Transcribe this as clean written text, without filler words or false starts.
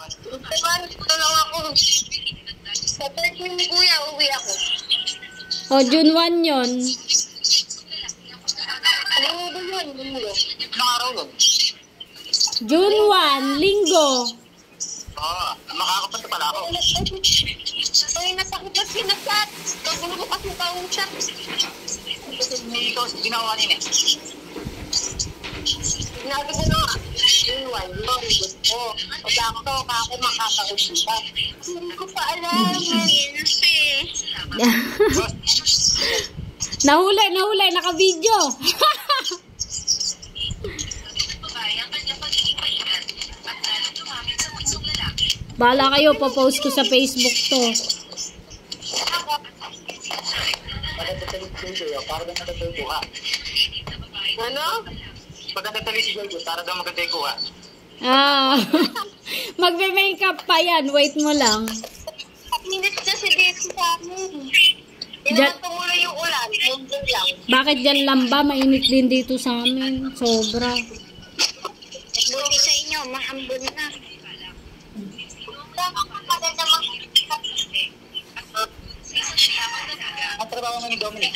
Ito lang ako. Sa 13 ni Kuya, uwi ako. O, June 1 yun. Ano ba yun? Nakaraw yun. June 1, linggo. Oo, makakapunta pala ako. Ay, nasakit na sinasat. Kagulo ko kasi kausap. Hindi ikaw ginawa kanina eh. Sinabi ko na nga. June 1, no, gusto. O sakto, ako makakausap. Hindi ko pa alam. Nahuli, naka-video. Bahala kayo, popost ko sa Facebook to. Para daw maganda yung kuha. Ano? Maganda tali si Jojo, para daw maganda yung kuha. Ah, magbe-makeup pa yan. Wait mo lang. Minutes na si Desi sa amin. Hindi Diyan- naman tumuloy yung ulan. Mumbong lang. Bakit dyan lang ba? Mainit din dito sa amin. Sobra. Buti sa inyo, maambon na. Maganda mag- Ang trabaho mo ni Dominic.